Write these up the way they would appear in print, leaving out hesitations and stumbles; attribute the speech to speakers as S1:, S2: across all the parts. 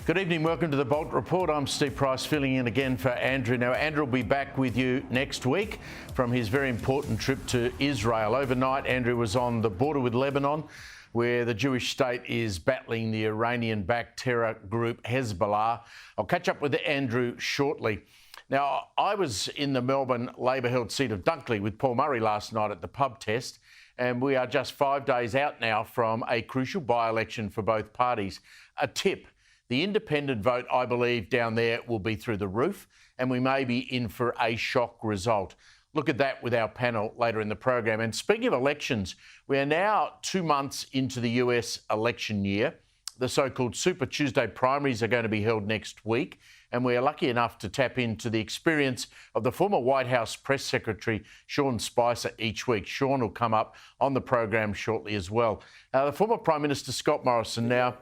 S1: Good evening, welcome to the Bolt Report. I'm Steve Price, filling in again for Andrew. Now, Andrew will be back with you next week from his very important trip to Israel. Overnight, Andrew was on the border with Lebanon, where the Jewish state is battling the Iranian-backed terror group Hezbollah. I'll catch up with Andrew shortly. Now, I was in the Melbourne Labor-held seat of Dunkley with Paul Murray last night at the pub test, and we are just 5 days out now from a crucial by-election for both parties. A tip: the independent vote, I believe, down there will be through the roof, and we may be in for a shock result. Look at that with our panel later in the program. And speaking of elections, we are now 2 months into the US election year. The so-called Super Tuesday primaries are going to be held next week, and we are lucky enough to tap into the experience of the former White House Press Secretary, Sean Spicer, each week. Sean will come up on the program shortly as well. The former Prime Minister, Scott Morrison. Now,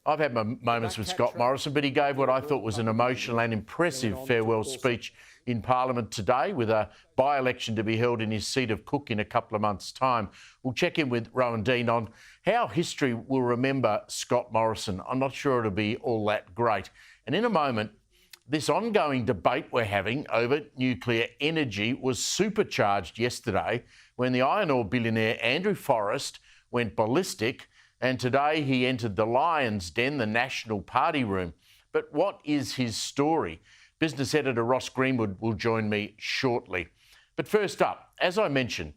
S1: I've had my moments with Scott Morrison, but he gave what I thought was an emotional and impressive farewell speech in Parliament today, with a by-election to be held in his seat of Cook in a couple of months' time. We'll check in with Rowan Dean on how history will remember Scott Morrison. I'm not sure it'll be all that great. And in a moment, this ongoing debate we're having over nuclear energy was supercharged yesterday when the iron ore billionaire Andrew Forrest went ballistic, and today he entered the Lion's Den, the National Party room. But what is his story? Business editor Ross Greenwood will join me shortly. But first up, as I mentioned,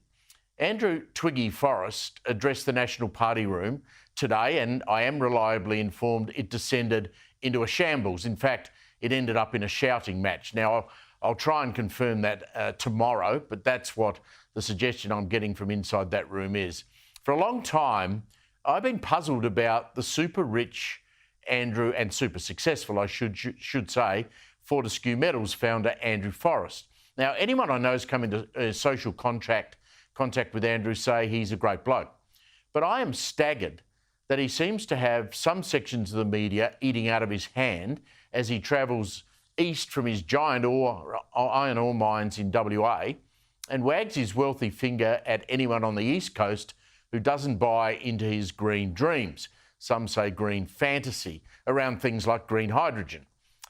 S1: Andrew Twiggy Forrest addressed the National Party room today, and I am reliably informed it descended into a shambles. In fact, it ended up in a shouting match. Now, I'll try and confirm that tomorrow, but that's what the suggestion I'm getting from inside that room is. For a long time, I've been puzzled about the super rich Andrew, and super successful, I should say, Fortescue Metals founder Andrew Forrest. Now, anyone I know has come into social contact with Andrew say he's a great bloke. But I am staggered that he seems to have some sections of the media eating out of his hand as he travels east from his giant iron ore mines in WA and wags his wealthy finger at anyone on the East Coast who doesn't buy into his green dreams, some say green fantasy, around things like green hydrogen.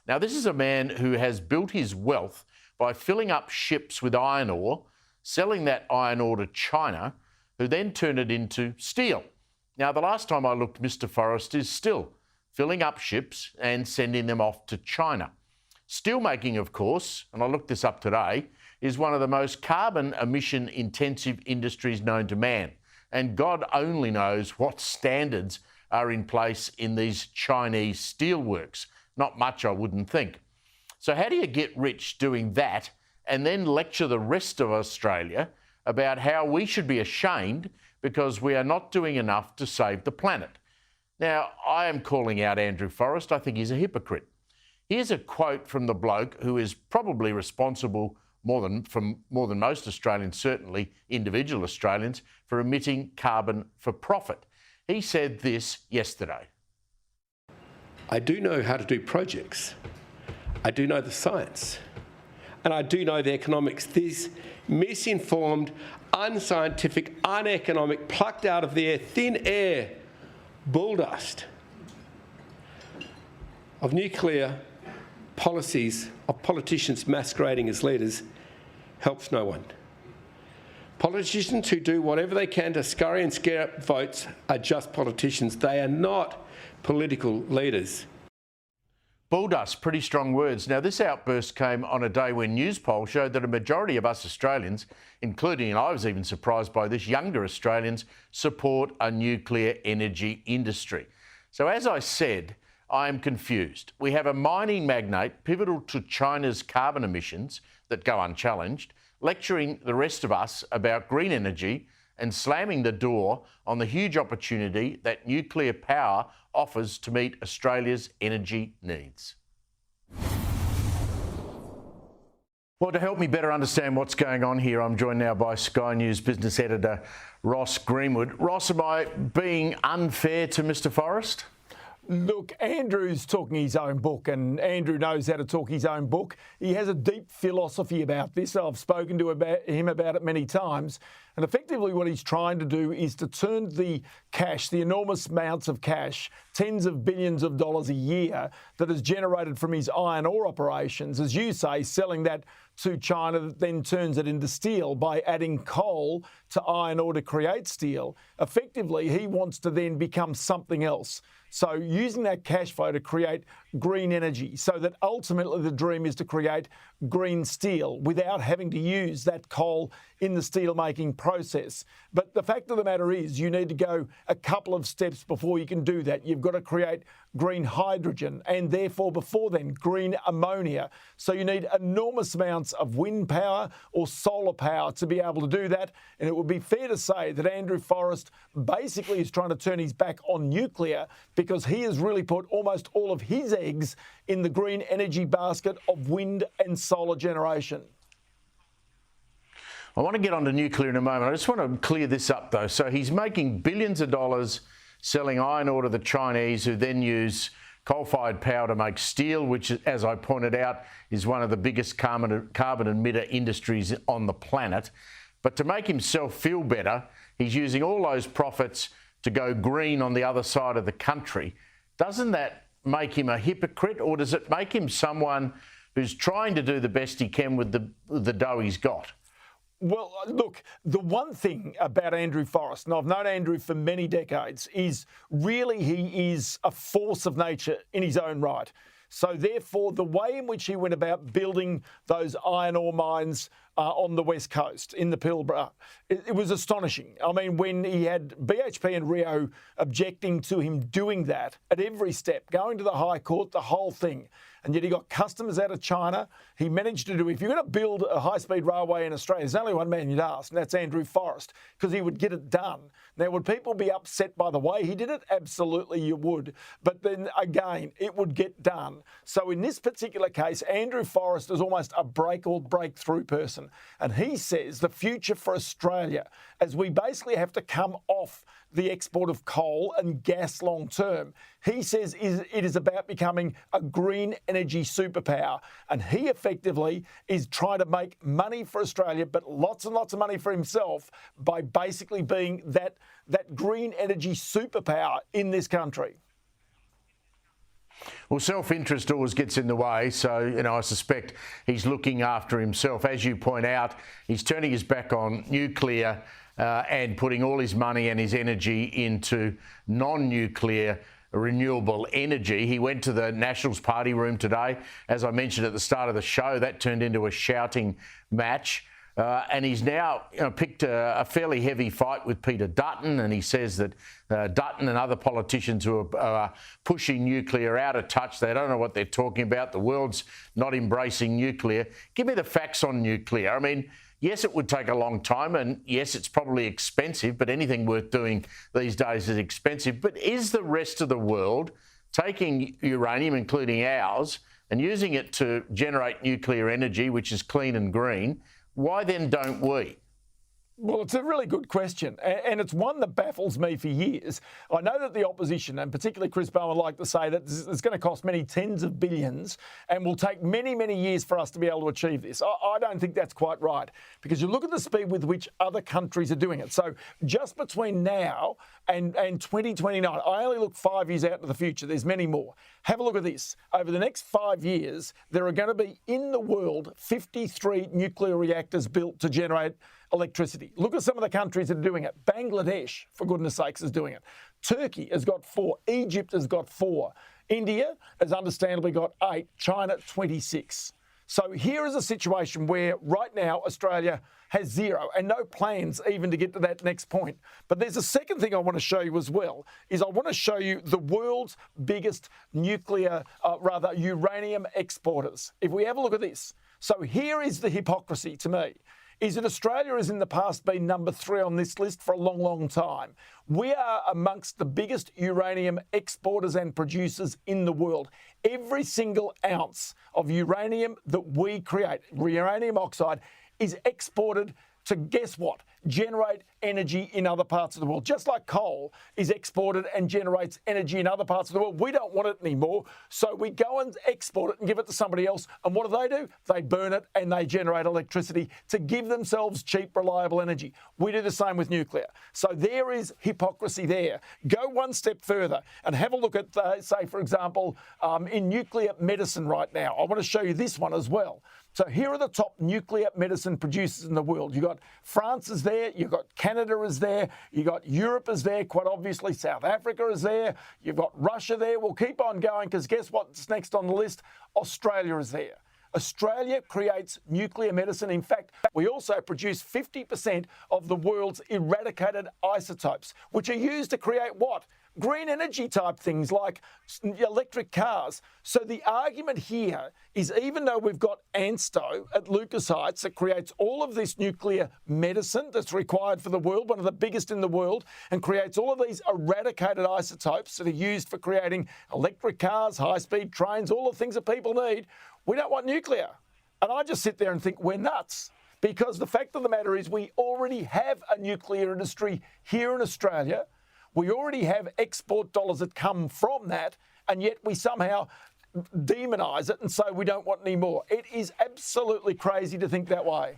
S1: Now, this is a man who has built his wealth by filling up ships with iron ore, selling that iron ore to China, who then turn it into steel. Now, the last time I looked, Mr. Forrest is still filling up ships and sending them off to China. Steelmaking, of course, and I looked this up today, is one of the most carbon emission intensive industries known to man. And God only knows what standards are in place in these Chinese steelworks. Not much, I wouldn't think. So how do you get rich doing that and then lecture the rest of Australia about how we should be ashamed because we are not doing enough to save the planet? Now, I am calling out Andrew Forrest. I think he's a hypocrite. Here's a quote from the bloke who is probably responsible more than most Australians, certainly individual Australians, for emitting carbon for profit. He said this yesterday.
S2: I do know how to do projects. I do know the science. And I do know the economics. This misinformed, unscientific, uneconomic, plucked out of the air, thin air, bull dust of nuclear policies of politicians masquerading as leaders helps no one. Politicians who do whatever they can to scurry and scare up votes are just politicians. They are not political leaders.
S1: Bulldust, pretty strong words. Now, this outburst came on a day when news polls showed that a majority of us Australians, including, and I was even surprised by this, younger Australians, support a nuclear energy industry. So as I said, I am confused. We have a mining magnate pivotal to China's carbon emissions that go unchallenged, lecturing the rest of us about green energy and slamming the door on the huge opportunity that nuclear power offers to meet Australia's energy needs. Well, to help me better understand what's going on here, I'm joined now by Sky News business editor Ross Greenwood. Ross, am I being unfair to Mr. Forrest?
S3: Look, Andrew's talking his own book, and Andrew knows how to talk his own book. He has a deep philosophy about this. I've spoken to him about it many times. And effectively what he's trying to do is to turn the cash, the enormous amounts of cash, tens of billions of dollars a year that is generated from his iron ore operations, as you say, selling that to China that then turns it into steel by adding coal to iron ore to create steel. Effectively, he wants to then become something else. So using that cash flow to create green energy, so that ultimately the dream is to create green steel without having to use that coal in the steel making process. But the fact of the matter is you need to go a couple of steps before you can do that. You've got to create green hydrogen and therefore before then green ammonia. So you need enormous amounts of wind power or solar power to be able to do that. And it would be fair to say that Andrew Forrest basically is trying to turn his back on nuclear because he has really put almost all of his eggs in the green energy basket of wind and solar generation.
S1: I want to get on to nuclear in a moment. I just want to clear this up, though. So he's making billions of dollars selling iron ore to the Chinese, who then use coal-fired power to make steel, which, as I pointed out, is one of the biggest carbon emitter industries on the planet. But to make himself feel better, he's using all those profits to go green on the other side of the country. Doesn't that make him a hypocrite, or does it make him someone who's trying to do the best he can with the dough he's got?
S3: Well, look, the one thing about Andrew Forrest, and I've known Andrew for many decades, is really he is a force of nature in his own right. So therefore, the way in which he went about building those iron ore mines on the West Coast, in the Pilbara, it was astonishing. I mean, when he had BHP and Rio objecting to him doing that at every step, going to the High Court, the whole thing, and yet he got customers out of China. He managed to do, if you're going to build a high-speed railway in Australia, there's only one man you'd ask, and that's Andrew Forrest, because he would get it done. Now, would people be upset by the way he did it? Absolutely you would. But then again, it would get done. So in this particular case, Andrew Forrest is almost a break or breakthrough person. And he says the future for Australia, as we basically have to come off the export of coal and gas long term, he says it is about becoming a green energy superpower. And he effectively is trying to make money for Australia, but lots and lots of money for himself by basically being that green energy superpower in this country.
S1: Well, self-interest always gets in the way, so, I suspect he's looking after himself. As you point out, he's turning his back on nuclear and putting all his money and his energy into non-nuclear renewable energy. He went to the Nationals party room today. As I mentioned at the start of the show, that turned into a shouting match. And he's now picked a fairly heavy fight with Peter Dutton, and he says that Dutton and other politicians who are pushing nuclear out of touch, they don't know what they're talking about. The world's not embracing nuclear. Give me the facts on nuclear. I mean, yes, it would take a long time, and yes, it's probably expensive, but anything worth doing these days is expensive. But is the rest of the world taking uranium, including ours, and using it to generate nuclear energy, which is clean and green? Why then don't we?
S3: Well, it's a really good question, and it's one that baffles me for years. I know that the opposition, and particularly Chris Bowen, like to say that it's going to cost many tens of billions and will take many, many years for us to be able to achieve this. I don't think that's quite right, because you look at the speed with which other countries are doing it. So just between now and 2029, I only look 5 years out into the future. There's many more. Have a look at this. Over the next 5 years, there are going to be, in the world, 53 nuclear reactors built to generate electricity. Look at some of the countries that are doing it. Bangladesh, for goodness sakes, is doing it. Turkey has got 4. Egypt has got 4. India has understandably got 8. China, 26. So here is a situation where right now Australia has 0 and no plans even to get to that next point. But there's a second thing I want to show you as well, is I want to show you the world's biggest uranium exporters. If we have a look at this. So here is the hypocrisy to me. Is that Australia has in the past been number 3 on this list for a long, long time. We are amongst the biggest uranium exporters and producers in the world. Every single ounce of uranium that we create, uranium oxide, is exported to, guess what, generate energy in other parts of the world. Just like coal is exported and generates energy in other parts of the world, we don't want it anymore, so we go and export it and give it to somebody else. And what do? They burn it and they generate electricity to give themselves cheap, reliable energy. We do the same with nuclear. So there is hypocrisy there. Go one step further and have a look at, say, for example, in nuclear medicine right now. I want to show you this one as well. So here are the top nuclear medicine producers in the world. You've got France is there, you've got Canada is there, you've got Europe is there, quite obviously South Africa is there, you've got Russia there. We'll keep on going because guess what's next on the list? Australia is there. Australia creates nuclear medicine. In fact, we also produce 50% of the world's eradicated isotopes, which are used to create what? Green energy type things like electric cars. So the argument here is even though we've got ANSTO at Lucas Heights that creates all of this nuclear medicine that's required for the world, one of the biggest in the world, and creates all of these eradicated isotopes that are used for creating electric cars, high-speed trains, all the things that people need, we don't want nuclear. And I just sit there and think we're nuts. Because the fact of the matter is we already have a nuclear industry here in Australia. We already have export dollars that come from that, and yet we somehow demonise it and say we don't want any more. It is absolutely crazy to think that way.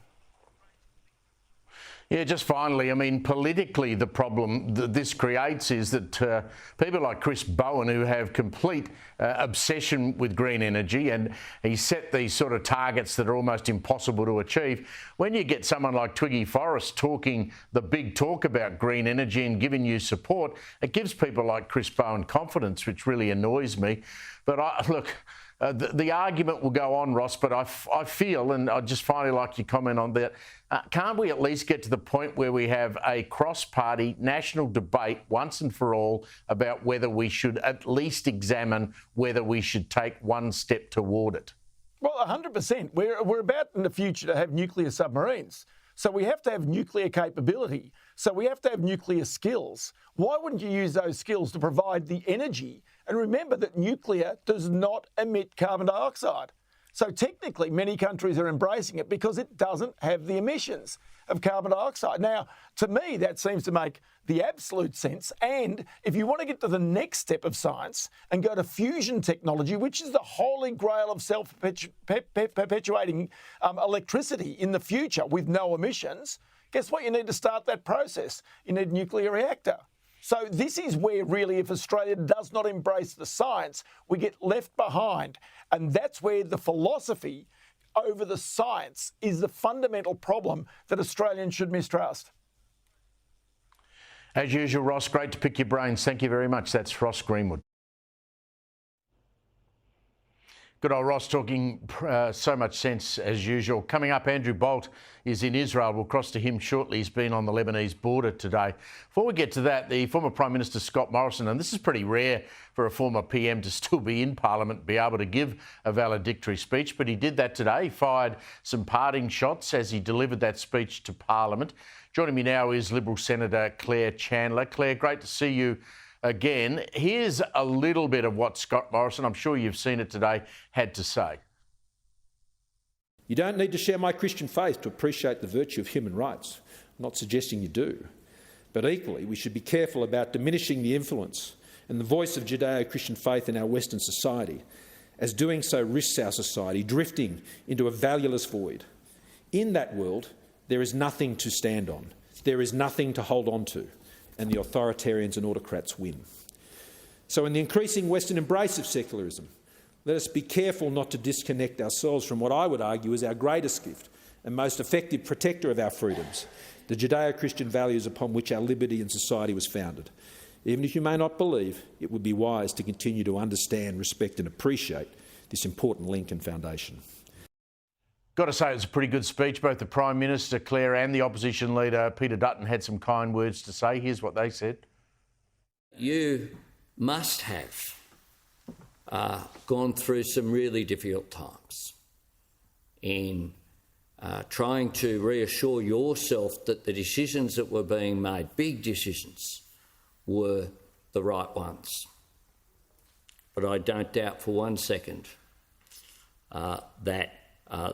S1: Yeah, just finally, I mean, politically, the problem that this creates is that people like Chris Bowen, who have complete obsession with green energy, and he set these sort of targets that are almost impossible to achieve. When you get someone like Twiggy Forrest talking the big talk about green energy and giving you support, it gives people like Chris Bowen confidence, which really annoys me. But look, the argument will go on, Ross, but I feel, and I'd just finally like your comment on that, can't we at least get to the point where we have a cross-party national debate once and for all about whether we should at least examine whether we should take one step toward it?
S3: Well, 100%. We're about in the future to have nuclear submarines. So we have to have nuclear capability. So we have to have nuclear skills. Why wouldn't you use those skills to provide the energy? And remember that nuclear does not emit carbon dioxide. So technically, many countries are embracing it because it doesn't have the emissions of carbon dioxide. Now, to me, that seems to make the absolute sense. And if you want to get to the next step of science and go to fusion technology, which is the holy grail of self-perpetuating electricity in the future with no emissions, guess what? You need to start that process. You need a nuclear reactor. So this is where really, if Australia does not embrace the science, we get left behind. And that's where the philosophy over the science is the fundamental problem that Australians should mistrust.
S1: As usual, Ross, great to pick your brains. Thank you very much. That's Ross Greenwood. Good old Ross talking so much sense as usual. Coming up, Andrew Bolt is in Israel. We'll cross to him shortly. He's been on the Lebanese border today. Before we get to that, the former Prime Minister Scott Morrison, and this is pretty rare for a former PM to still be in Parliament, be able to give a valedictory speech, but he did that today. He fired some parting shots as he delivered that speech to Parliament. Joining me now is Liberal Senator Claire Chandler. Claire, great to see you again. Here's a little bit of what Scott Morrison, I'm sure you've seen it today, had to say.
S4: You don't need to share my Christian faith to appreciate the virtue of human rights. I'm not suggesting you do. But equally, we should be careful about diminishing the influence and the voice of Judeo-Christian faith in our Western society, as doing so risks our society drifting into a valueless void. In that world, there is nothing to stand on. There is nothing to hold on to, and the authoritarians and autocrats win. So in the increasing Western embrace of secularism, let us be careful not to disconnect ourselves from what I would argue is our greatest gift and most effective protector of our freedoms, the Judeo-Christian values upon which our liberty and society was founded. Even if you may not believe, it would be wise to continue to understand, respect and appreciate this important link and foundation.
S1: Got to say, it was a pretty good speech. Both the Prime Minister, Claire, and the Opposition Leader, Peter Dutton, had some kind words to say. Here's what they said.
S5: You must have gone through some really difficult times in trying to reassure yourself that the decisions that were being made, big decisions, were the right ones. But I don't doubt for one second that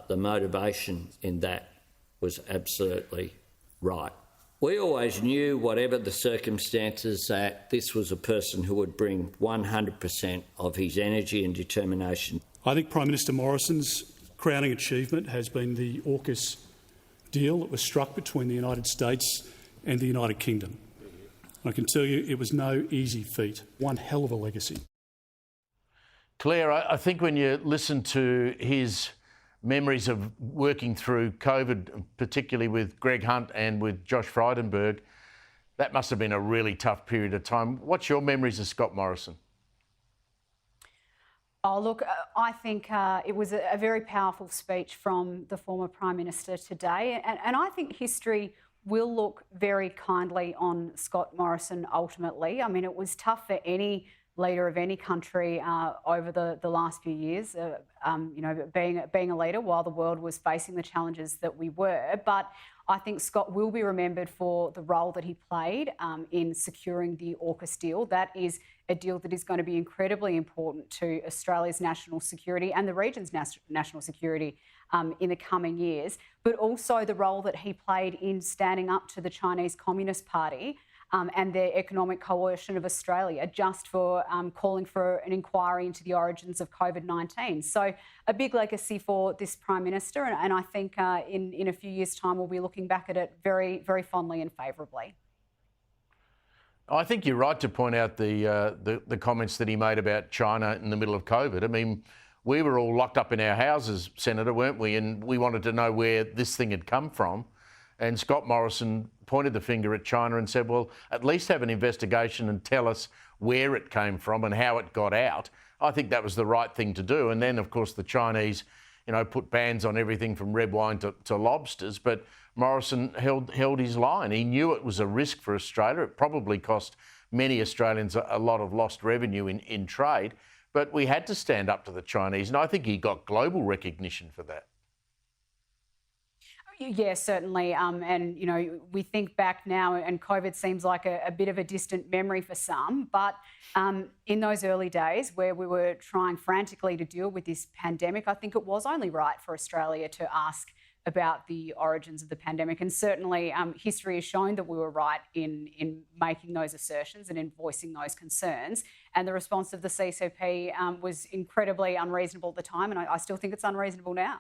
S5: the motivation in that was absolutely right. We always knew, whatever the circumstances, that this was a person who would bring 100% of his energy and determination.
S6: I think Prime Minister Morrison's crowning achievement has been the AUKUS deal that was struck between the United States and the United Kingdom. I can tell you it was no easy feat. One hell of a legacy.
S1: Claire, I think when you listen to his memories of working through COVID, particularly with Greg Hunt and with Josh Frydenberg, that must have been a really tough period of time. What's your memories of Scott Morrison?
S7: Oh, look, I think it was a very powerful speech from the former Prime Minister today. And I think history will look very kindly on Scott Morrison ultimately. I mean, it was tough for any leader of any country over the last few years, being a leader while the world was facing the challenges that we were. But I think Scott will be remembered for the role that he played in securing the AUKUS deal. That is a deal that is going to be incredibly important to Australia's national security and the region's national security in the coming years, but also the role that he played in standing up to the Chinese Communist Party and their economic coercion of Australia, just for calling for an inquiry into the origins of COVID-19. So a big legacy for this Prime Minister, and I think in a few years' time we'll be looking back at it very, very fondly and favourably.
S1: I think you're right to point out the comments that he made about China in the middle of COVID. I mean, we were all locked up in our houses, Senator, weren't we? And we wanted to know where this thing had come from. And Scott Morrison pointed the finger at China and said, well, at least have an investigation and tell us where it came from and how it got out. I think that was the right thing to do. And then, of course, the Chinese, put bans on everything from red wine to lobsters. But Morrison held his line. He knew it was a risk for Australia. It probably cost many Australians a lot of lost revenue in trade. But we had to stand up to the Chinese. And I think he got global recognition for that.
S7: Yeah, certainly. We think back now and COVID seems like a bit of a distant memory for some. But in those early days where we were trying frantically to deal with this pandemic, I think it was only right for Australia to ask about the origins of the pandemic. And certainly history has shown that we were right in making those assertions and in voicing those concerns. And the response of the CCP was incredibly unreasonable at the time. And I still think it's unreasonable now.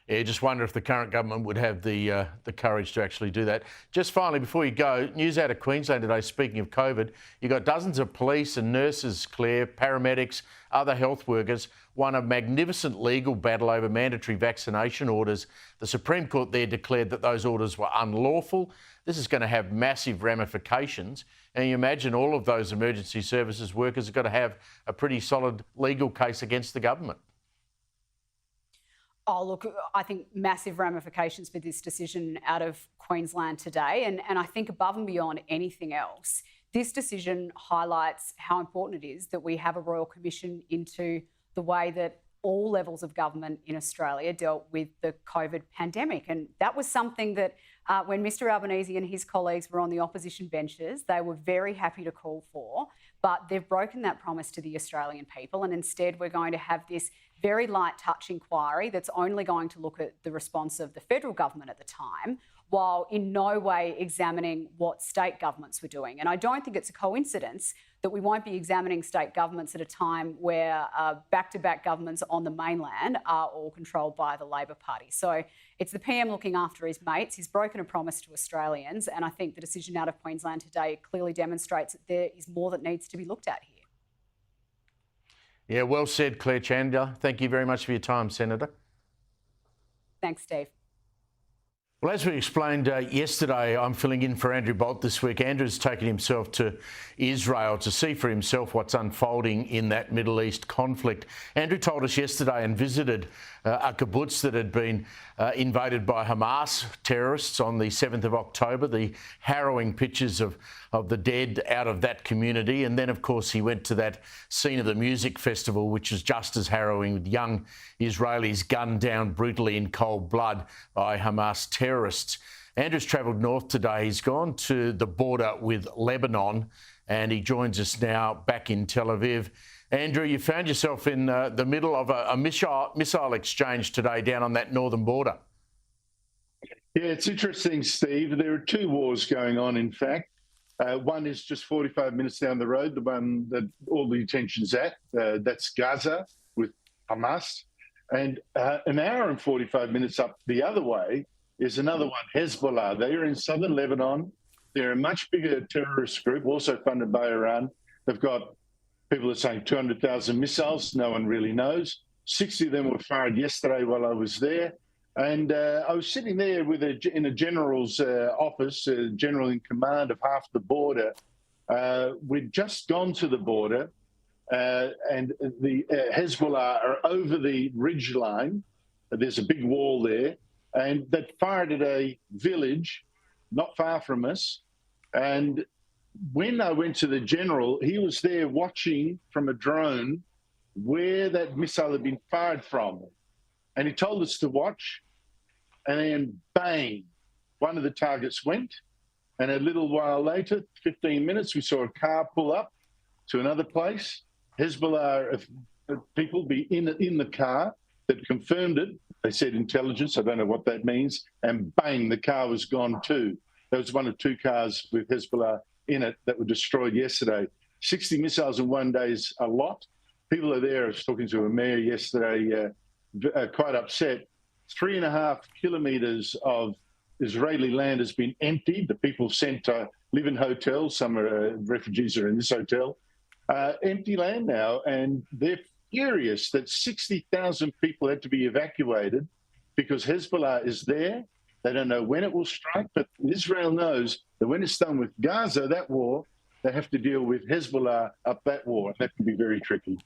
S1: Yeah, just wonder if the current government would have the courage to actually do that. Just finally, before you go, news out of Queensland today, speaking of COVID, you've got dozens of police and nurses, Claire, paramedics, other health workers, won a magnificent legal battle over mandatory vaccination orders. The Supreme Court there declared that those orders were unlawful. This is going to have massive ramifications. And you imagine all of those emergency services workers have got to have a pretty solid legal case against the government.
S7: Oh, look, I think massive ramifications for this decision out of Queensland today. And I think above and beyond anything else, this decision highlights how important it is that we have a Royal Commission into the way that all levels of government in Australia dealt with the COVID pandemic. And that was something that when Mr Albanese and his colleagues were on the opposition benches, they were very happy to call for. But they've broken that promise to the Australian people. And instead, we're going to have this very light touch inquiry that's only going to look at the response of the federal government at the time, while in no way examining what state governments were doing. And I don't think it's a coincidence that we won't be examining state governments at a time where back-to-back governments on the mainland are all controlled by the Labor Party. So it's the PM looking after his mates. He's broken a promise to Australians. And I think the decision out of Queensland today clearly demonstrates that there is more that needs to be looked at here.
S1: Yeah, well said, Claire Chandler. Thank you very much for your time, Senator.
S7: Thanks, Steve.
S1: Well, as we explained yesterday, I'm filling in for Andrew Bolt this week. Andrew's taken himself to Israel to see for himself what's unfolding in that Middle East conflict. Andrew told us yesterday and visited a kibbutz that had been invaded by Hamas terrorists on the 7th of October, the harrowing pictures of the dead out of that community. And then, of course, he went to that scene of the music festival, which was just as harrowing, with young Israelis gunned down brutally in cold blood by Hamas terrorists. Andrew's travelled north today. He's gone to the border with Lebanon, and he joins us now back in Tel Aviv. Andrew, you found yourself in the middle of a missile exchange today down on that northern border.
S8: Yeah, it's interesting, Steve. There are two wars going on, in fact. One is just 45 minutes down the road, the one that all the attention's at. That's Gaza with Hamas. And an hour and 45 minutes up the other way is another one, Hezbollah. They are in southern Lebanon. They're a much bigger terrorist group, also funded by Iran. They've got, people are saying 200,000 missiles. No one really knows. 60 of them were fired yesterday while I was there. And I was sitting there in a general's office, a general in command of half the border. We'd just gone to the border, and the Hezbollah are over the ridge line. There's a big wall there, and they fired at a village not far from us. And when I went to the general, he was there watching from a drone where that missile had been fired from. And he told us to watch, and then bang, one of the targets went. And a little while later, 15 minutes, we saw a car pull up to another place. Hezbollah people be in the car that confirmed it. They said intelligence, I don't know what that means. And bang, the car was gone too. There was one of two cars with Hezbollah in it that were destroyed yesterday. 60 missiles in one day is a lot. People are there. I was talking to a mayor yesterday, quite upset. 3.5 kilometres of Israeli land has been emptied. The people sent to live in hotels. Some refugees are in this hotel. Empty land now, and they're furious that 60,000 people had to be evacuated because Hezbollah is there. They don't know when it will strike, but Israel knows that when it's done with Gaza, that war, they have to deal with Hezbollah up that war, and that can be very tricky.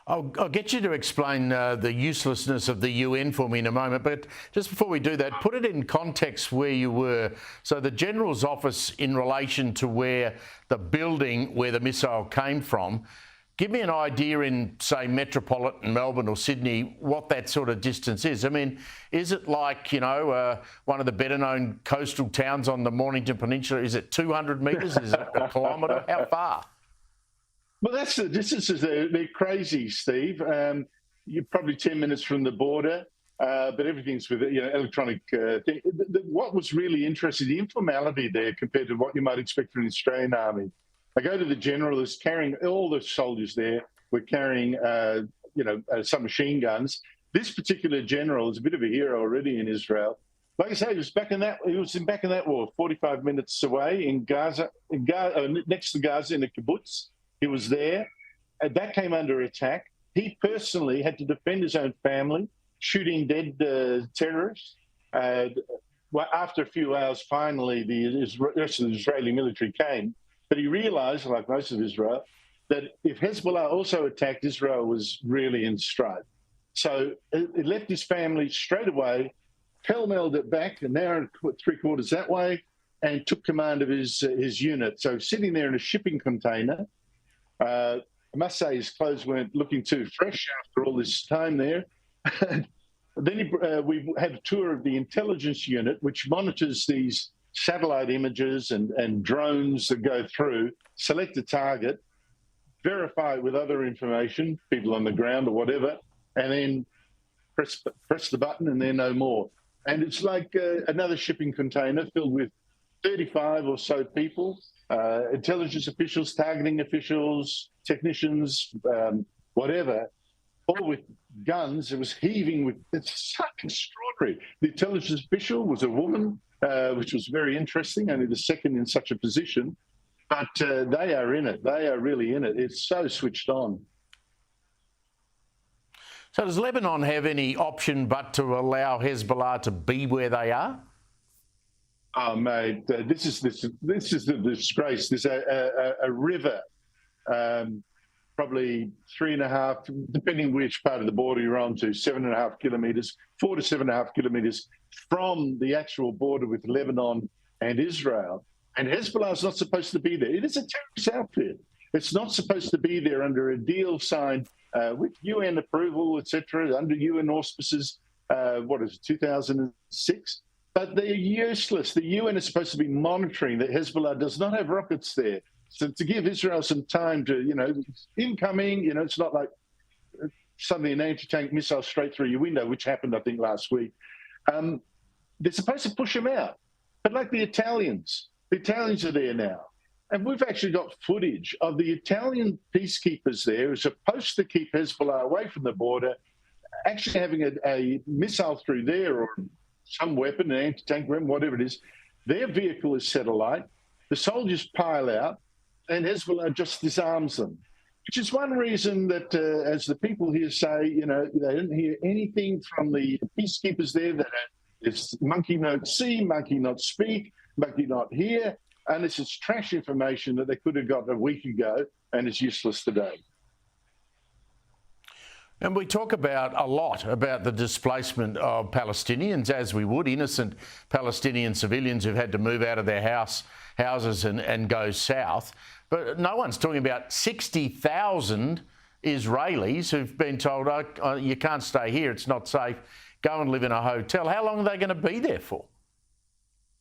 S1: I'll get you to explain the uselessness of the UN for me in a moment, but just before we do that, put it in context where you were. So the General's office in relation to where the building where the missile came from, give me an idea in, say, metropolitan Melbourne or Sydney, what that sort of distance is. I mean, is it like, one of the better-known coastal towns on the Mornington Peninsula? Is it 200 metres? Is it a kilometre? How far?
S8: Well, that's the distances. They're crazy, Steve. You're probably 10 minutes from the border, but everything's with electronic thing. What was really interesting, the informality there compared to what you might expect from the Australian Army. I go to the general who's carrying, all the soldiers there were carrying, some machine guns. This particular general is a bit of a hero already in Israel. Like I say, he was back in that war, 45 minutes away in Gaza, next to Gaza in a kibbutz. He was there. And that came under attack. He personally had to defend his own family, shooting dead terrorists. After a few hours, finally, the rest of the Israeli military came. But he realised, like most of Israel, that if Hezbollah also attacked, Israel was really in strife. So it left his family straight away, pell-melled it back, an hour and 3/4 that way, and took command of his unit. So sitting there in a shipping container, I must say his clothes weren't looking too fresh after all this time there. Then we had a tour of the intelligence unit, which monitors these satellite images and drones that go through, select a target, verify it with other information, people on the ground or whatever, and then press the button and they're no more. And it's like another shipping container filled with 35 or so people, intelligence officials, targeting officials, technicians, whatever, all with guns. It was heaving with, it's so extraordinary. The intelligence official was a woman, which was very interesting, only the second in such a position. But they are in it. They are really in it. It's so switched on.
S1: So does Lebanon have any option but to allow Hezbollah to be where they are?
S8: Oh, mate, this is the disgrace. There's a river, probably 3.5, depending which part of the border you're on to, 7.5 kilometres, 4 to 7.5 kilometres from the actual border with Lebanon and Israel. And Hezbollah is not supposed to be there. It is a terrorist outfit. It's not supposed to be there under a deal signed with UN approval, etc., under UN auspices, 2006? But they're useless. The UN is supposed to be monitoring that Hezbollah does not have rockets there. So to give Israel some time to, incoming, it's not like suddenly an anti-tank missile straight through your window, which happened, I think, last week. they're supposed to push them out. But like the Italians are there now. And we've actually got footage of the Italian peacekeepers there who are supposed to keep Hezbollah away from the border, actually having a missile through there or some weapon, an anti-tank weapon, whatever it is. Their vehicle is set alight. The soldiers pile out, and Hezbollah just disarms them, which is one reason that, as the people here say, you know, they didn't hear anything from the peacekeepers there that it's monkey not see, monkey not speak, monkey not hear, and this is trash information that they could have got a week ago, and it's useless today.
S1: And we talk about a lot about the displacement of Palestinians, as we would, innocent Palestinian civilians who've had to move out of their houses and go south. But no one's talking about 60,000 Israelis who've been told, oh, you can't stay here, it's not safe, go and live in a hotel. How long are they going to be there for?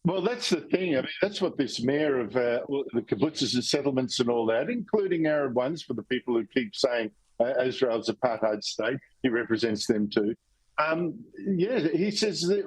S8: Well, that's the thing. I mean, that's what this mayor of the kibbutzes and settlements and all that, including Arab ones for the people who keep saying Israel's apartheid state, he represents them too. Yeah, he says that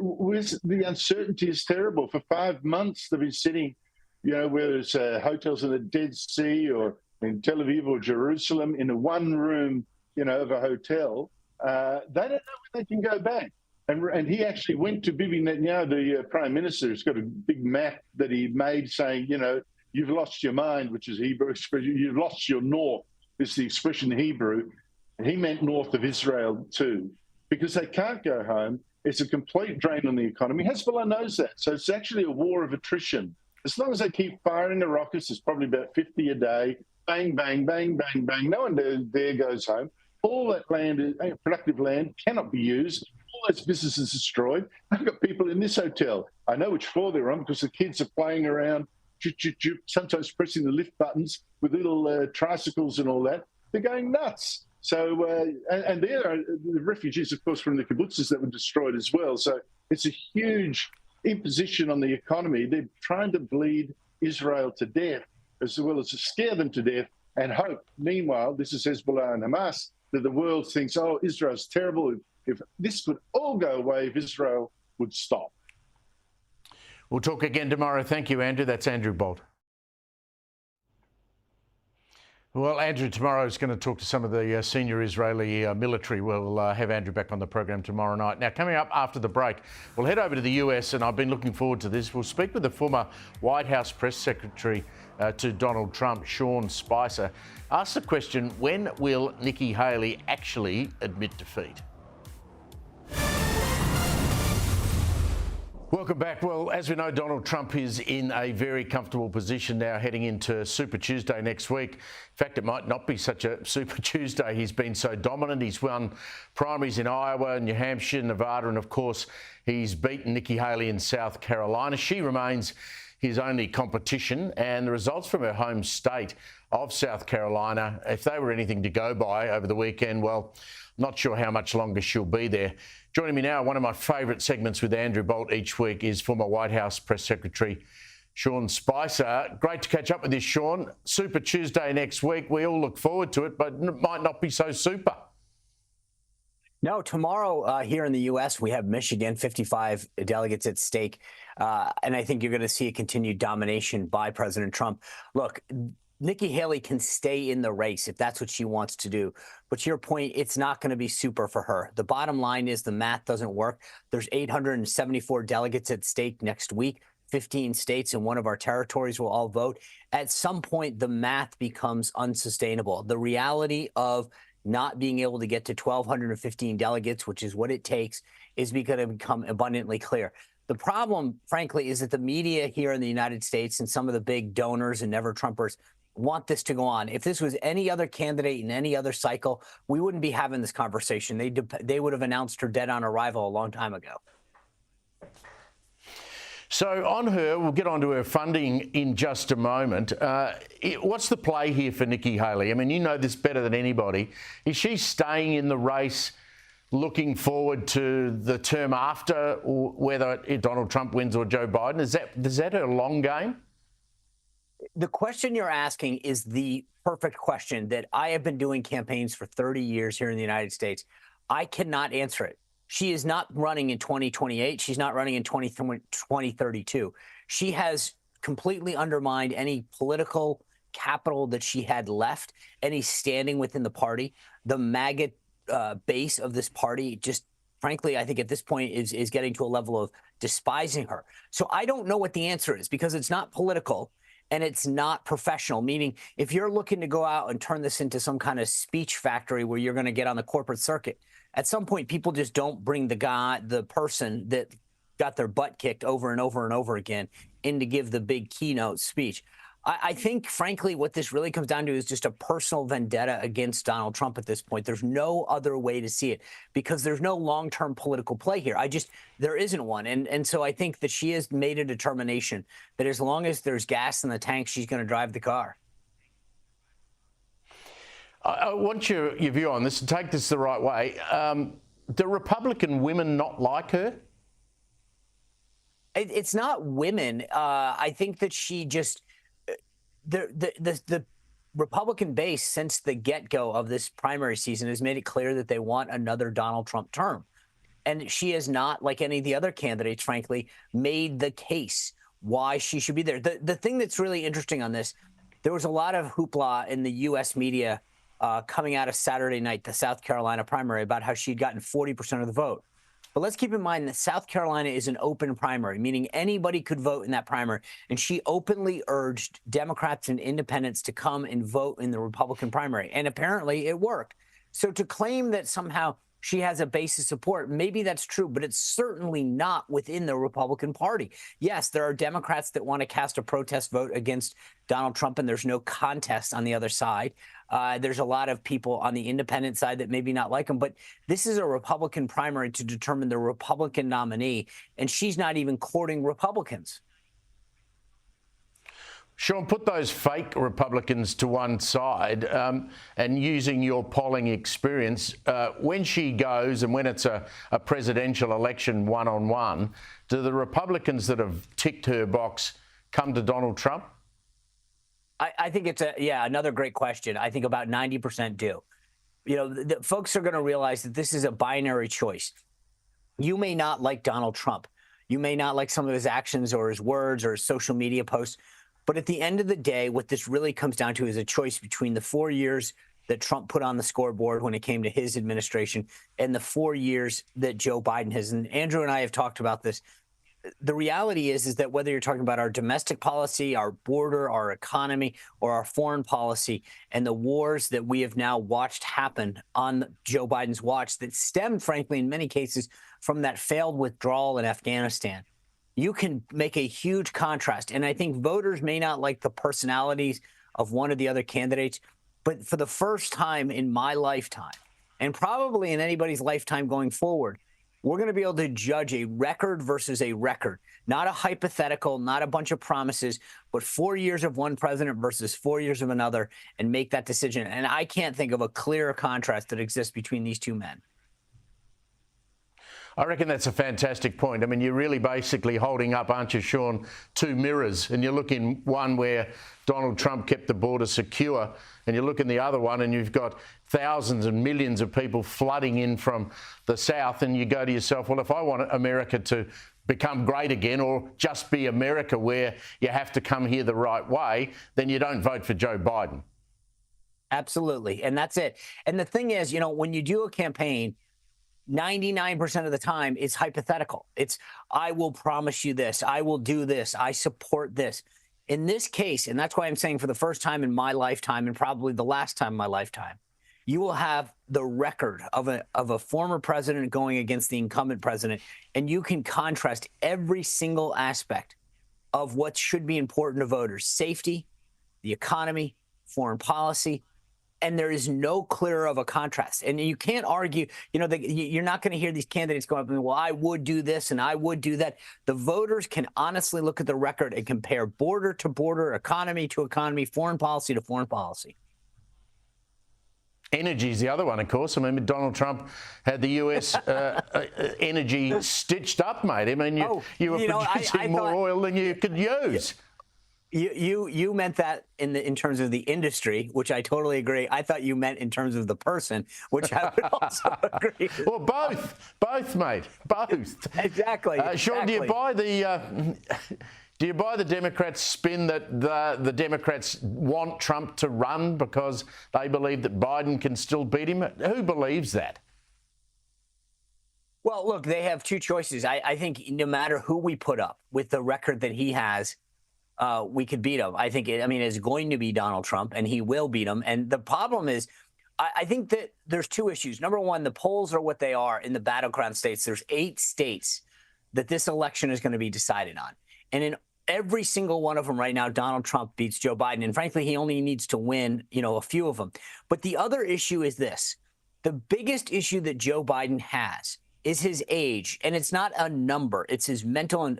S8: the uncertainty is terrible. For 5 months, they've been sitting, you know, whether it's hotels in the Dead Sea or in Tel Aviv or Jerusalem, in a one room, you know, of a hotel. They don't know when they can go back. And he actually went to Bibi Netanyahu, the prime minister. He's got a big map that he made saying, you know, you've lost your mind, which is Hebrew expression. You've lost your north, is the expression in Hebrew. And he meant north of Israel too, because they can't go home. It's a complete drain on the economy. Hezbollah knows that. So it's actually a war of attrition. As long as they keep firing the rockets, there's probably about 50 a day. Bang, bang, bang, bang, bang. No one there goes home. All that land, productive land, cannot be used. All those businesses destroyed. I've got people in this hotel. I know which floor they're on because the kids are playing around, sometimes pressing the lift buttons with little tricycles and all that. They're going nuts. So, and there are the refugees, of course, from the kibbutzes that were destroyed as well. So it's a huge imposition on the economy. They're trying to bleed Israel to death as well as to scare them to death and hope. Meanwhile, this is Hezbollah and Hamas, that the world thinks, oh, Israel's terrible. If this would all go away, if Israel would stop.
S1: We'll talk again tomorrow. Thank you, Andrew. That's Andrew Bolt. Well, Andrew, tomorrow is going to talk to some of the senior Israeli military. We'll have Andrew back on the program tomorrow night. Now, coming up after the break, we'll head over to the US, and I've been looking forward to this. We'll speak with the former White House press secretary to Donald Trump, Sean Spicer. Ask the question, when will Nikki Haley actually admit defeat? Welcome back. Well, as we know, Donald Trump is in a very comfortable position now heading into Super Tuesday next week. In fact, it might not be such a Super Tuesday. He's been so dominant. He's won primaries in Iowa, New Hampshire, Nevada, and of course, he's beaten Nikki Haley in South Carolina. She remains his only competition, and the results from her home state of South Carolina, if they were anything to go by over the weekend, well, not sure how much longer she'll be there. Joining me now, one of my favourite segments with Andrew Bolt each week is former White House Press Secretary Sean Spicer. Great to catch up with you, Sean. Super Tuesday next week. We all look forward to it, but it might not be so super.
S9: No, tomorrow here in the U.S., we have Michigan, 55 delegates at stake. And I think you're going to see a continued domination by President Trump. Look, Nikki Haley can stay in the race if that's what she wants to do. But to your point, it's not going to be super for her. The bottom line is the math doesn't work. There's 874 delegates at stake next week. 15 states and one of our territories will all vote. At some point, the math becomes unsustainable. The reality of not being able to get to 1,215 delegates, which is what it takes, is going to become abundantly clear. The problem, frankly, is that the media here in the United States and some of the big donors and never-Trumpers want this to go on. If this was any other candidate in any other cycle, we wouldn't be having this conversation. They would have announced her dead on arrival a long time ago.
S1: So on her, we'll get onto her funding in just a moment. What's the play here for Nikki Haley? I mean, you know this better than anybody. Is she staying in the race, looking forward to the term after, or whether Donald Trump wins or Joe Biden? Is that her long game?
S9: The question you're asking is the perfect question that I have been doing campaigns for 30 years here in the United States. I cannot answer it. She is not running in 2028. She's not running in 2032. She has completely undermined any political capital that she had left, any standing within the party. The MAGA base of this party just, frankly, I think at this point is getting to a level of despising her. So I don't know what the answer is, because it's not political and it's not professional, meaning if you're looking to go out and turn this into some kind of speech factory where you're going to get on the corporate circuit, at some point people just don't bring the person that got their butt kicked over and over and over again in to give the big keynote speech. I think, frankly, what this really comes down to is just a personal vendetta against Donald Trump at this point. There's no other way to see it, because there's no long-term political play here. There isn't one. And so I think that she has made a determination that as long as there's gas in the tank, she's going to drive the car.
S1: I want your view on this, and take this the right way. Do Republican women not like her?
S9: It's not women. I think that she just... The Republican base, since the get-go of this primary season, has made it clear that they want another Donald Trump term. And she has not, like any of the other candidates, frankly, made the case why she should be there. The thing that's really interesting on this, there was a lot of hoopla in the U.S. media coming out of Saturday night, the South Carolina primary, about how she'd gotten 40% of the vote. But let's keep in mind that South Carolina is an open primary, meaning anybody could vote in that primary. And she openly urged Democrats and independents to come and vote in the Republican primary. And apparently it worked. So to claim that somehow she has a base of support, maybe that's true, but it's certainly not within the Republican Party. Yes, there are Democrats that want to cast a protest vote against Donald Trump, and there's no contest on the other side. There's a lot of people on the independent side that maybe not like him, but this is a Republican primary to determine the Republican nominee, and she's not even courting Republicans.
S1: Sean, put those fake Republicans to one side, and using your polling experience, when she goes and when it's a presidential election one-on-one, do the Republicans that have ticked her box come to Donald Trump?
S9: I think it's another great question. I think about 90% do. You know, the folks are going to realize that this is a binary choice. You may not like Donald Trump. You may not like some of his actions or his words or his social media posts. But at the end of the day, what this really comes down to is a choice between the 4 years that Trump put on the scoreboard when it came to his administration and the 4 years that Joe Biden has. And Andrew and I have talked about this. The reality is that whether you're talking about our domestic policy, our border, our economy, or our foreign policy, and the wars that we have now watched happen on Joe Biden's watch that stemmed, frankly, in many cases, from that failed withdrawal in Afghanistan, you can make a huge contrast. And I think voters may not like the personalities of one of the other candidates, but for the first time in my lifetime, and probably in anybody's lifetime going forward, we're going to be able to judge a record versus a record, not a hypothetical, not a bunch of promises, but 4 years of one president versus 4 years of another, and make that decision. And I can't think of a clearer contrast that exists between these two men.
S1: I reckon that's a fantastic point. I mean, you're really basically holding up, aren't you, Sean, two mirrors, and you're looking one where Donald Trump kept the border secure, and you look in the other one and you've got thousands and millions of people flooding in from the south, and you go to yourself, well, if I want America to become great again, or just be America where you have to come here the right way, then you don't vote for Joe Biden.
S9: Absolutely. And that's it. And the thing is, you know, when you do a campaign, 99% of the time, it's hypothetical. It's, I will promise you this, I will do this, I support this. In this case, and that's why I'm saying for the first time in my lifetime, and probably the last time in my lifetime, you will have the record of a former president going against the incumbent president, and you can contrast every single aspect of what should be important to voters: safety, the economy, foreign policy. And there is no clearer of a contrast. And you can't argue, you know, you're not going to hear these candidates go up and, well, I would do this and I would do that. The voters can honestly look at the record and compare border to border, economy to economy, foreign policy to foreign policy.
S1: Energy is the other one, of course. I mean, Donald Trump had the US energy stitched up, mate. I mean, you were producing more oil than you could use.
S9: You meant that in terms of the industry, which I totally agree. I thought you meant in terms of the person, which I would also agree.
S1: Well, both, mate, both.
S9: Exactly.
S1: Sean, do you buy the Democrats' spin that the Democrats want Trump to run because they believe that Biden can still beat him? Who believes that?
S9: Well, look, they have two choices. I think no matter who we put up with the record that he has, we could beat him. I think it's going to be Donald Trump, and he will beat him. And the problem is, I think that there's two issues. Number one, the polls are what they are in the battleground states. There's 8 states that this election is going to be decided on. And in every single one of them right now, Donald Trump beats Joe Biden. And frankly, he only needs to win, a few of them. But the other issue is this. The biggest issue that Joe Biden has is his age, and it's not a number. It's his mental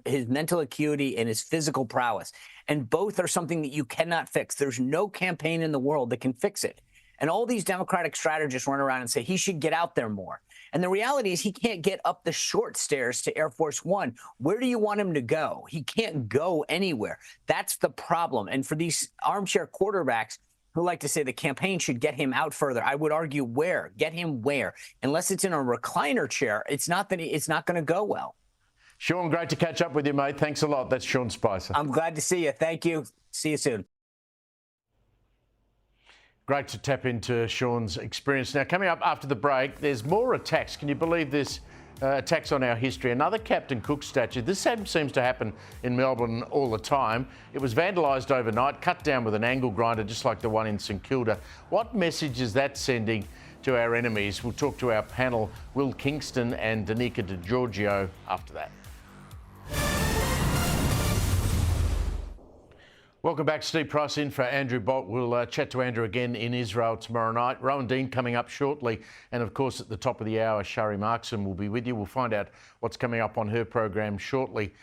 S9: acuity and his physical prowess, and both are something that you cannot fix. There's no campaign in the world that can fix it. And all these Democratic strategists run around and say he should get out there more. And the reality is he can't get up the short stairs to Air Force One. Where do you want him to go? He can't go anywhere. That's the problem. And for these armchair quarterbacks who like to say the campaign should get him out further, I would argue where? Get him where? Unless it's in a recliner chair, it's not going to go well.
S1: Sean, great to catch up with you, mate. Thanks a lot. That's Sean Spicer.
S9: I'm glad to see you. Thank you. See you soon.
S1: Great to tap into Sean's experience. Now, coming up after the break, there's more attacks. Can you believe this? Attacks on our history. Another Captain Cook statue. This seems to happen in Melbourne all the time. It was vandalised overnight, cut down with an angle grinder, just like the one in St Kilda. What message is that sending to our enemies? We'll talk to our panel, Will Kingston and Danica DiGiorgio, after that. Welcome back. Steve Price in for Andrew Bolt. We'll chat to Andrew again in Israel tomorrow night. Rowan Dean coming up shortly. And, of course, at the top of the hour, Shari Markson will be with you. We'll find out what's coming up on her program shortly.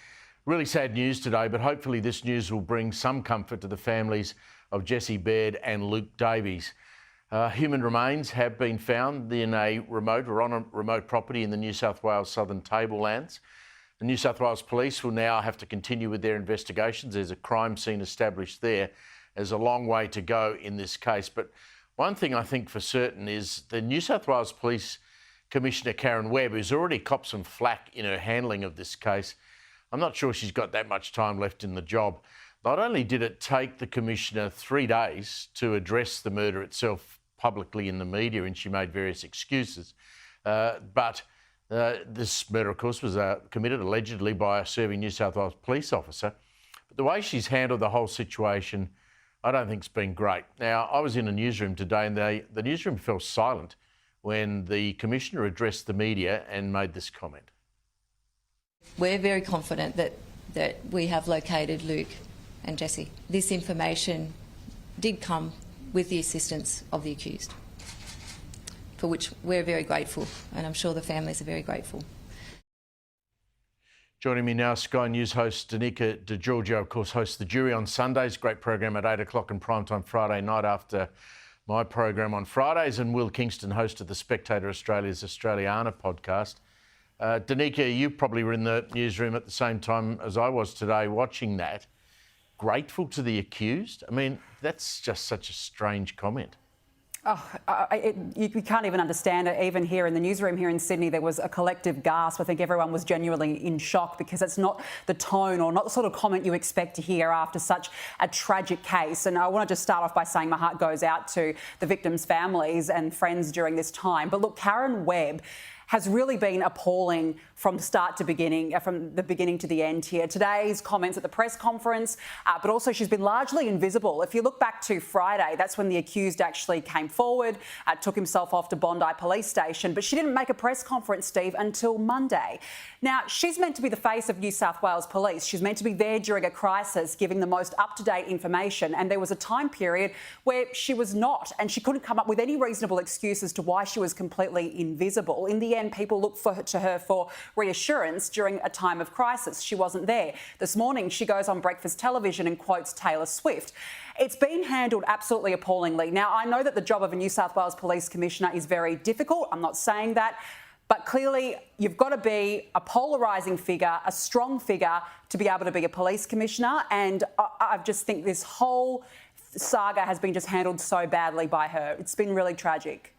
S1: Really sad news today, but hopefully this news will bring some comfort to the families of Jesse Baird and Luke Davies. Human remains have been found on a remote property in the New South Wales Southern Tablelands. The New South Wales Police will now have to continue with their investigations. There's a crime scene established there. There's a long way to go in this case. But one thing I think for certain is the New South Wales Police Commissioner Karen Webb, who's already copped some flack in her handling of this case, I'm not sure she's got that much time left in the job. Not only did it take the Commissioner 3 days to address the murder itself publicly in the media, and she made various excuses, but this murder, of course, was committed allegedly by a serving New South Wales police officer. But the way she's handled the whole situation, I don't think it's been great. Now, I was in a newsroom today and the newsroom fell silent when the Commissioner addressed the media and made this comment.
S10: We're very confident that we have located Luke and Jesse. This information did come with the assistance of the accused, for which we're very grateful, and I'm sure the families are very grateful.
S1: Joining me now, Sky News host Danica DiGiorgio, of course, hosts The Jury on Sundays. Great program at 8 o'clock and primetime Friday night after my program on Fridays. And Will Kingston, host of The Spectator Australia's Australiana podcast. Danica, you probably were in the newsroom at the same time as I was today watching that. Grateful to the accused? I mean, that's just such a strange comment.
S11: You can't even understand it. Even here in the newsroom here in Sydney, there was a collective gasp. I think everyone was genuinely in shock because it's not the tone or not the sort of comment you expect to hear after such a tragic case. And I want to just start off by saying my heart goes out to the victims' families and friends during this time. But look, Karen Webb has really been appalling from start to beginning, from the beginning to the end here. Today's comments at the press conference, but also she's been largely invisible. If you look back to Friday, that's when the accused actually came forward, took himself off to Bondi Police Station, but she didn't make a press conference, Steve, until Monday. Now, she's meant to be the face of New South Wales Police. She's meant to be there during a crisis, giving the most up-to-date information, and there was a time period where she was not, and she couldn't come up with any reasonable excuse as to why she was completely invisible. In the end, people looked to her for reassurance during a time of crisis. She wasn't there. This morning, she goes on breakfast television and quotes Taylor Swift. It's been handled absolutely appallingly. Now, I know that the job of a New South Wales Police Commissioner is very difficult. I'm not saying that. But clearly, you've got to be a polarising figure, a strong figure to be able to be a police commissioner. And I just think this whole saga has been just handled so badly by her. It's been really tragic.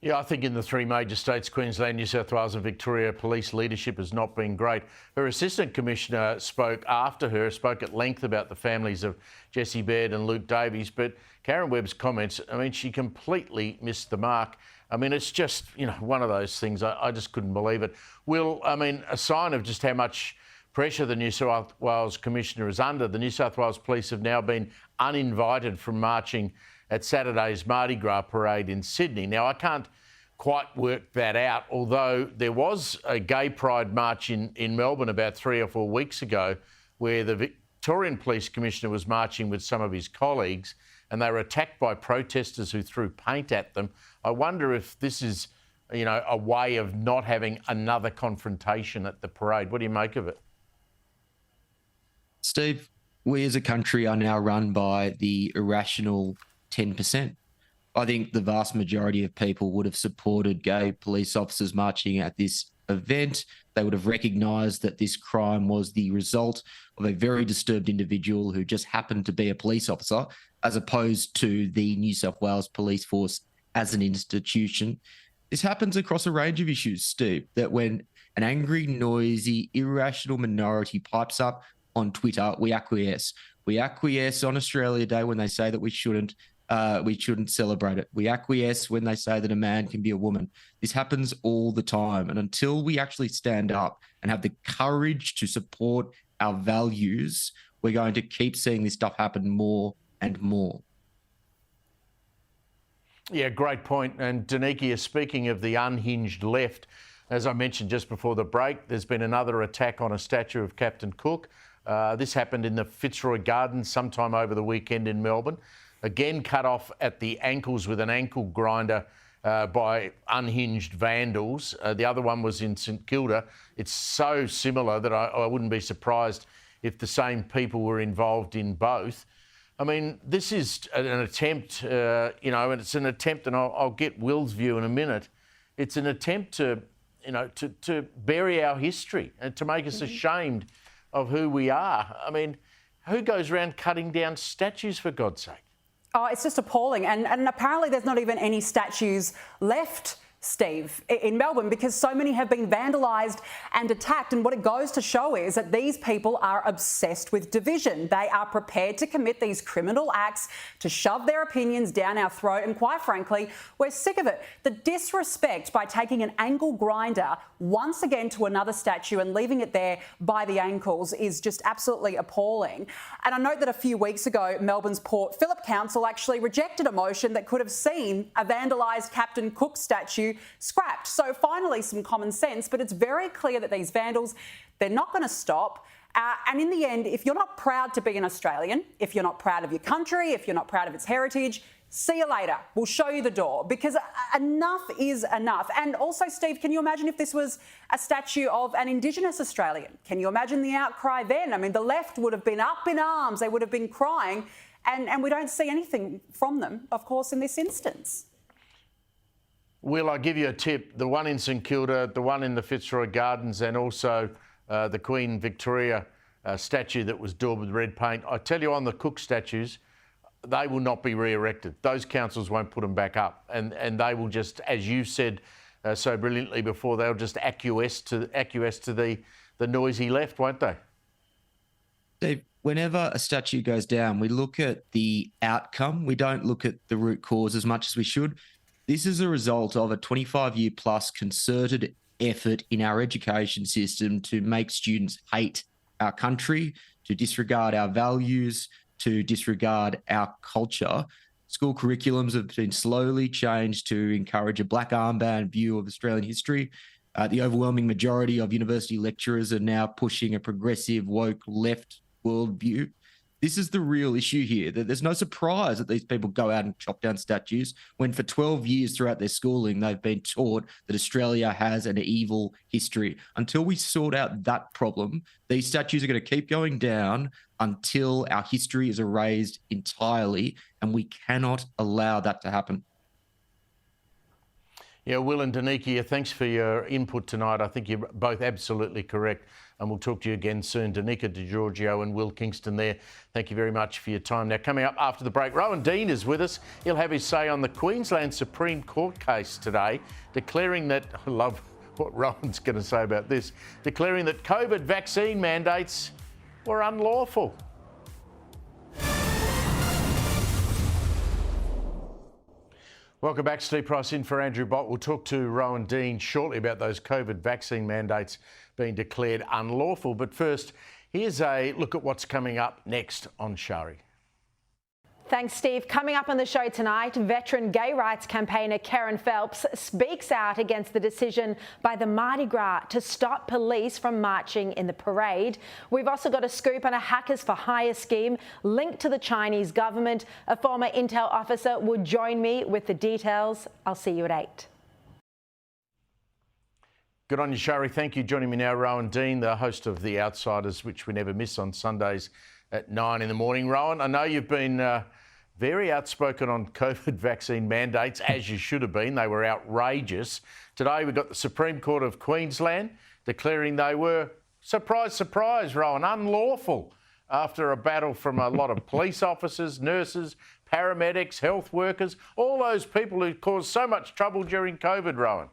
S1: Yeah, I think in the three major states, Queensland, New South Wales and Victoria, police leadership has not been great. Her assistant commissioner spoke at length about the families of Jessie Baird and Luke Davies, but Karen Webb's comments, I mean, she completely missed the mark. I mean, it's just, one of those things. I just couldn't believe it. Will, I mean, a sign of just how much pressure the New South Wales Commissioner is under. The New South Wales Police have now been uninvited from marching at Saturday's Mardi Gras parade in Sydney. Now, I can't quite work that out, although there was a gay pride march in Melbourne about 3 or 4 weeks ago where the Victorian Police Commissioner was marching with some of his colleagues and they were attacked by protesters who threw paint at them. I wonder if this is, a way of not having another confrontation at the parade. What do you make of it?
S12: Steve, we as a country are now run by the irrational 10%. I think the vast majority of people would have supported gay police officers marching at this event. They would have recognised that this crime was the result of a very disturbed individual who just happened to be a police officer, as opposed to the New South Wales Police Force as an institution. This happens across a range of issues, Steve, that when an angry, noisy, irrational minority pipes up on Twitter, we acquiesce. We acquiesce on Australia Day when they say that we shouldn't celebrate it. We acquiesce when they say that a man can be a woman. This happens all the time. And until we actually stand up and have the courage to support our values, we're going to keep seeing this stuff happen more and more.
S1: Yeah, great point. And Danikia, speaking of the unhinged left, as I mentioned just before the break, there's been another attack on a statue of Captain Cook. This happened in the Fitzroy Gardens sometime over the weekend in Melbourne. Again, cut off at the ankles with an ankle grinder by unhinged vandals. The other one was in St Kilda. It's so similar that I wouldn't be surprised if the same people were involved in both. I mean, this is an attempt, and it's an attempt, and I'll get Will's view in a minute. It's an attempt to bury our history and to make us ashamed of who we are. I mean, who goes around cutting down statues, for God's sake?
S11: Oh, it's just appalling. And apparently there's not even any statues left, Steve, in Melbourne, because so many have been vandalised and attacked. And what it goes to show is that these people are obsessed with division. They are prepared to commit these criminal acts to shove their opinions down our throat. And quite frankly, we're sick of it. The disrespect by taking an angle grinder once again to another statue and leaving it there by the ankles is just absolutely appalling. And I note that a few weeks ago, Melbourne's Port Phillip Council actually rejected a motion that could have seen a vandalised Captain Cook statue scrapped. So finally, some common sense, but it's very clear that these vandals, they're not going to stop. And in the end, if you're not proud to be an Australian, if you're not proud of your country, if you're not proud of its heritage, see you later. We'll show you the door, because enough is enough. And also, Steve, can you imagine if this was a statue of an Indigenous Australian? Can you imagine the outcry then? I mean, the left would have been up in arms. They would have been crying. And we don't see anything from them, of course, in this instance.
S1: Will, I give you a tip. The one in St Kilda, the one in the Fitzroy Gardens, and also the Queen Victoria statue that was daubed with red paint. I tell you, on the Cook statues, they will not be re-erected. Those councils won't put them back up. And they will just, as you said so brilliantly before, they'll just acquiesce to the noisy left, won't they?
S12: Steve, whenever a statue goes down, we look at the outcome. We don't look at the root cause as much as we should. This is a result of a 25-year plus concerted effort in our education system to make students hate our country, to disregard our values, to disregard our culture. School curriculums have been slowly changed to encourage a black armband view of Australian history. The overwhelming majority of university lecturers are now pushing a progressive, woke, left worldview. This is the real issue here. That there's no surprise that these people go out and chop down statues when for 12 years throughout their schooling, they've been taught that Australia has an evil history. Until we sort out that problem, these statues are going to keep going down until our history is erased entirely, and we cannot allow that to happen.
S1: Yeah, Will and Danikia, thanks for your input tonight. I think you're both absolutely correct, and we'll talk to you again soon. Danica DiGiorgio and Will Kingston there, thank you very much for your time. Now, coming up after the break, Rowan Dean is with us. He'll have his say on the Queensland Supreme Court case today, declaring that, I love what Rowan's going to say about this, declaring that COVID vaccine mandates were unlawful. Welcome back. Steve Price in for Andrew Bott. We'll talk to Rowan Dean shortly about those COVID vaccine mandates being declared unlawful. But first, here's a look at what's coming up next on Shari.
S13: Thanks, Steve. Coming up on the show tonight, veteran gay rights campaigner Karen Phelps speaks out against the decision by the Mardi Gras to stop police from marching in the parade. We've also got a scoop on a Hackers for Hire scheme linked to the Chinese government. A former Intel officer will join me with the details. I'll see you at 8.
S1: Good on you, Shari. Thank you. Joining me now, Rowan Dean, the host of The Outsiders, which we never miss on Sundays at 9 in the morning. Rowan, I know you've been very outspoken on COVID vaccine mandates, as you should have been. They were outrageous. Today we've got the Supreme Court of Queensland declaring they were, surprise, surprise, Rowan, unlawful after a battle from a lot of police officers, nurses, paramedics, health workers, all those people who caused so much trouble during COVID, Rowan.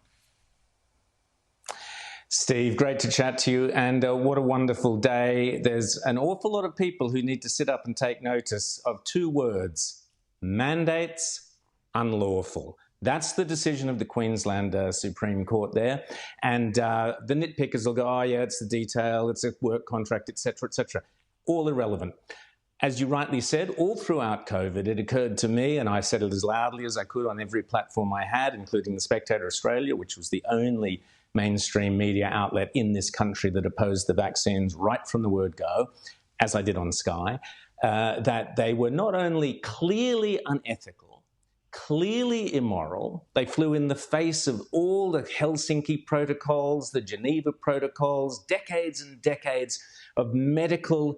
S14: Steve, great to chat to you, and what a wonderful day. There's an awful lot of people who need to sit up and take notice of two words: mandates, unlawful. That's the decision of the Queensland Supreme Court there. And the nitpickers will go, oh yeah, it's the detail, it's a work contract, etc., etc. All irrelevant. As you rightly said, all throughout COVID, it occurred to me, and I said it as loudly as I could on every platform I had, including the Spectator Australia, which was the only mainstream media outlet in this country that opposed the vaccines right from the word go, as I did on Sky, that they were not only clearly unethical, clearly immoral, they flew in the face of all the Helsinki protocols, the Geneva protocols, decades and decades of medical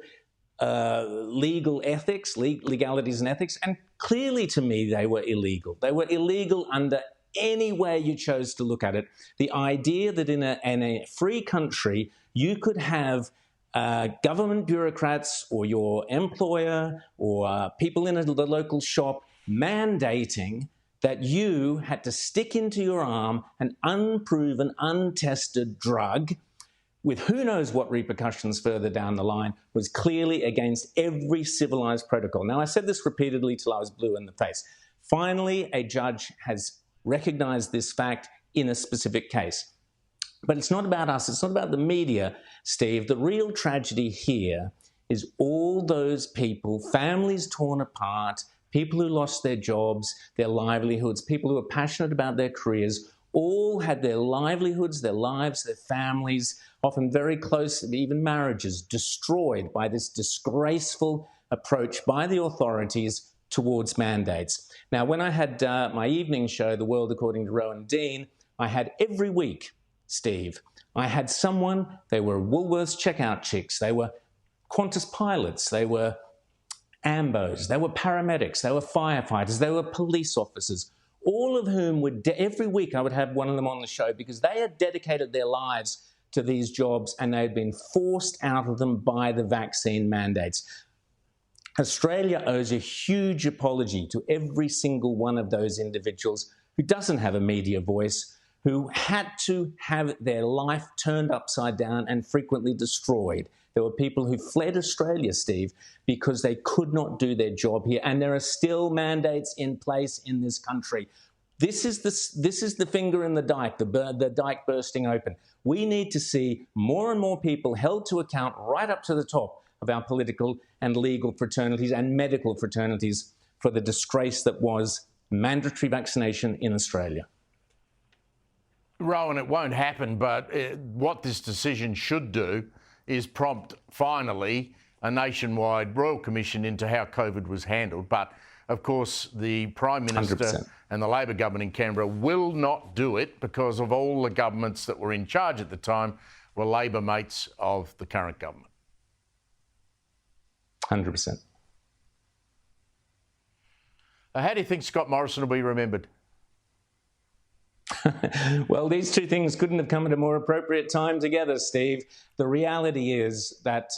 S14: legal ethics, legalities and ethics, and clearly to me they were illegal. They were illegal under any way you chose to look at it. The idea that in a free country you could have government bureaucrats or your employer or people in the local shop mandating that you had to stick into your arm an unproven, untested drug with who knows what repercussions further down the line was clearly against every civilized protocol. Now, I said this repeatedly till I was blue in the face. Finally, a judge has recognized this fact in a specific case. But it's not about us. It's not about the media, Steve. The real tragedy here is all those people, families torn apart, people who lost their jobs, their livelihoods, people who are passionate about their careers, all had their livelihoods, their lives, their families, often very close, even marriages, destroyed by this disgraceful approach by the authorities towards mandates. Now, when I had my evening show, The World According to Rowan Dean, I had every week, Steve, I had someone, they were Woolworths checkout chicks, they were Qantas pilots, they were AMBOs, they were paramedics, they were firefighters, they were police officers, all of whom would, every week I would have one of them on the show because they had dedicated their lives to these jobs and they had been forced out of them by the vaccine mandates. Australia owes a huge apology to every single one of those individuals who doesn't have a media voice, who had to have their life turned upside down and frequently destroyed. There were people who fled Australia, Steve, because they could not do their job here. And there are still mandates in place in this country. This is the finger in the dike, the dike bursting open. We need to see more and more people held to account right up to the top of our political and legal fraternities and medical fraternities for the disgrace that was mandatory vaccination in Australia.
S1: Rowan, it won't happen, but what this decision should do is prompt, finally, a nationwide royal commission into how COVID was handled. But, of course, the Prime Minister
S14: 100%.
S1: and the Labor government in Canberra will not do it because of all the governments that were in charge at the time were Labor mates of the current government.
S14: 100%.
S1: How do you think Scott Morrison will be remembered?
S14: Well, these two things couldn't have come at a more appropriate time together, Steve. The reality is that,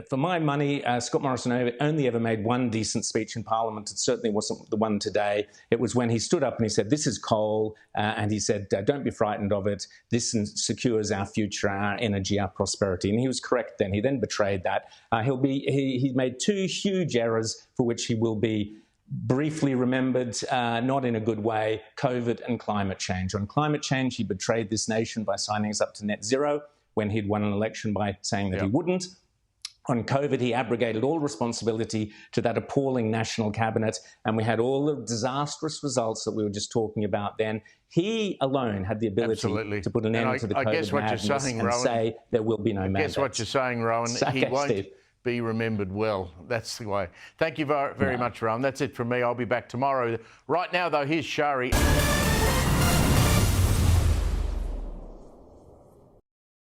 S14: for my money, Scott Morrison only ever made one decent speech in Parliament. It certainly wasn't the one today. It was when he stood up and he said, "This is coal," and he said, "Don't be frightened of it. This secures our future, our energy, our prosperity." And he was correct then. He then betrayed that. He made two huge errors for which he will be briefly remembered, not in a good way: COVID and climate change. On climate change, he betrayed this nation by signing us up to net zero when he'd won an election by saying that he wouldn't. On COVID, he abrogated all responsibility to that appalling national cabinet, and we had all the disastrous results that we were just talking about then. He alone had the ability to put an end to the COVID madness and say there will be no mandates.
S1: Guess what you're saying, Rowan? He won't be remembered well. That's the way. Thank you very much, Rowan. That's it from me. I'll be back tomorrow. Right now, though, here's Shari.